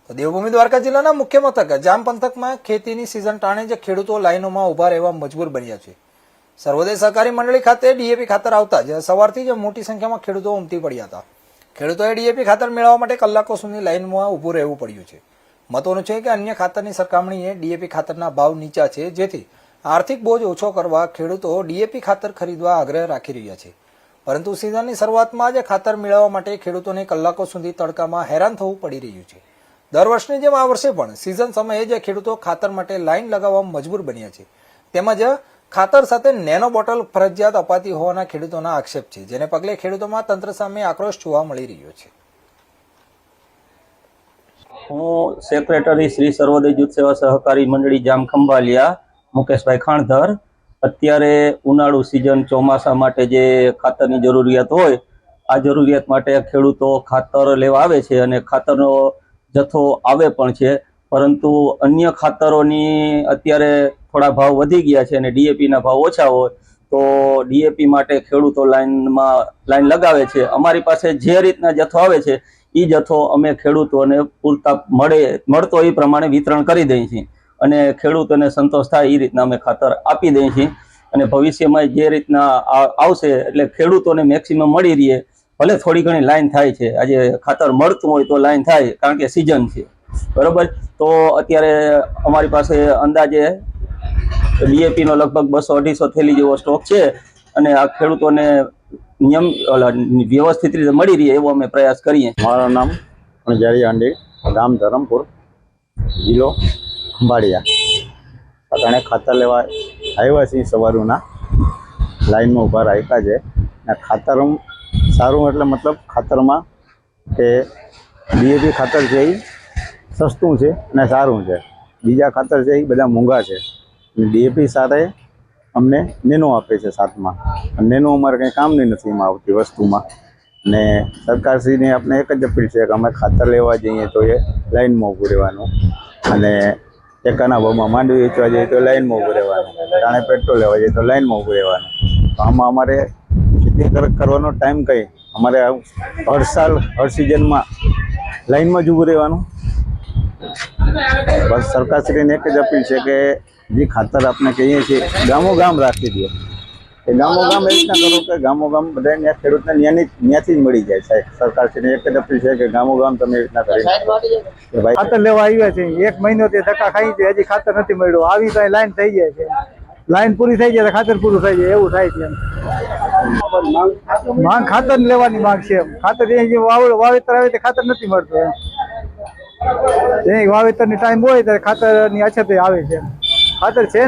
તો દેવભૂમિ દ્વારકા જિલ્લાના મુખ્ય મથક જામ પંથકમાં ખેતીની સિઝન ટાણે જે ખેડૂતો લાઈનોમાં ઉભા રહેવા મજબૂર બન્યા છે। સર્વોદય સહકારી મંડળી ખાતે ડીએપી ખાતર આવતા જ સવારથી જ મોટી સંખ્યામાં ખેડૂતો ઉમટી પડ્યા હતા। ખેડૂતોએ ડીએપી ખાતર મેળવવા માટે કલાકો સુધી લાઈનમાં ઊભું રહેવું પડ્યું છે। મહત્વનું છે કે અન્ય ખાતરની સરખામણીએ ડીએપી ખાતરના ભાવ નીચા છે, જેથી આર્થિક બોજ ઓછો કરવા ખેડૂતો ડીએપી ખાતર ખરીદવા આગ્રહ રાખી રહ્યા છે। પરંતુ સિઝનની શરૂઆતમાં જ ખાતર મેળવવા માટે ખેડૂતોને કલાકો સુધી તડકામાં હેરાન થવું પડી રહ્યું છે। દર વર્ષની જેમ આ વર્ષે પણ સિઝન સમયે જ ખેડૂતો ખાતર માટે લાઈન લગાવવા મજબૂર બન્યા છે। તેમજ ખાતર સાથે નેનો બોટલ ફરજિયાત અપાતી હોવાના ખેડૂતોના આક્ષેપ છે, જેને પગલે ખેડૂતોમાં તંત્ર સામે આક્રોશ જોવા મળી રહ્યો છે। હું સેક્રેટરી શ્રી સર્વોદય જૂથ સેવા સહકારી મંડળી જામ ખંભાલિયા મુકેશભાઈ ખાણધર। અત્યારે ઉનાળુ સિઝન ચોમાસા માટે જે ખાતરની જરૂરિયાત હોય, આ જરૂરિયાત માટે ખેડૂતો ખાતર લેવા આવે છે અને ખાતરનો જથ્થો આવે પણ છે, પરંતુ અન્ય ખાતરોની અત્યારે થોડા ભાવ વધી ગયા છે અને ડીએપીના ભાવ ઓછા હોય તો ડીએપી માટે ખેડૂતો લાઈન લગાવે છે। અમારી પાસે જે રીતના જથ્થો આવે છે એ જથ્થો અમે ખેડૂતોને પૂરતા મળતો એ પ્રમાણે વિતરણ કરી દઈએ છીએ અને ખેડૂતોને સંતોષ થાય એ રીતના અમે ખાતર આપી દઈએ છીએ। અને ભવિષ્યમાં જે રીતના આવશે એટલે ખેડૂતોને મેક્સિમમ મળી રહે, ભલે થોડી ઘણી લાઈન થાય છે, આજે ખાતર મળતું હોય તો લાઈન થાય કારણ કે સિઝન છે, બરોબર। તો અત્યારે અમારી પાસે અંદાજે ડીએપીનો લગભગ 200-250 થેલી જેવો સ્ટોક છે અને આ ખેડૂતોને વ્યવસ્થિત રીતે મળી રહે એવો અમે પ્રયાસ કરીએ। મારું નામ અણજારી આંડી, ગામ ધરમપુર, જિલ્લો ખંભાળિયા। અટાણે ખાતર લેવા આવ્યા છીએ, સવારના લાઈનમાં ઊભા રાખ્યા છે અને ખાતર સારું એટલે મતલબ ખાતરમાં કે ડીએપી ખાતર છે એ સસ્તું છે અને સારું છે। બીજા ખાતર છે એ બધા મોંઘા છે અને ડીએપી સાથે અમને નેનો આપે છે સાથમાં, નેનો અમારે કંઈ કામની નથી એમાં આવતી વસ્તુમાં। ને સરકારશ્રીને આપણે એક જ અપીલ છે કે અમે ખાતર લેવા જઈએ તો એ લાઈનમાં ઊભું રહેવાનું અને ટેકાના ભાવમાં માંડવી વેચવા જઈએ તો લાઈનમાં ઊભું રહેવાનું, ટાણે પેટ્રોલ લેવા જઈએ તો લાઈનમાં ઊભું રહેવાનું। તો આમાં અમારે ખેતી કરવાનો ટાઈમ કંઈ અમારે હર સાલ હર સિઝનમાં લાઈનમાં જ ઊભું રહેવાનું। બસ સરકારશ્રીને એક જ અપીલ છે કે જે ખાતર આપણે કહીએ છીએ ગામો ગામ રાખી દો, એ ગામો ગામ એ રીતના કરો કે ગામો ગામ બધાને ખેડૂતને ત્યાંથી જ મળી જાય। સાહેબ સરકારશ્રીને એક જ અપીલ છે કે ગામો ગામ તમે એ રીતના કરી ખાતર લેવા આવ્યા છે, 1 મહિનો તે ધક્કા ખાઈ છે, હજી ખાતર નથી મળ્યું। આવી તો લાઈન થઈ જાય છે, લાઈન પૂરી થઈ જાય તો ખાતર પૂરું થઈ જાય એવું થાય છે। માંગ ખાતર લેવાની માંગ છે, ખાતર વાવેતર આવે તે ખાતર નથી મળતું, વાવેતરની ટાઈમ હોય ત્યારે ખાતરની અછત આવે છે, ખાતર છે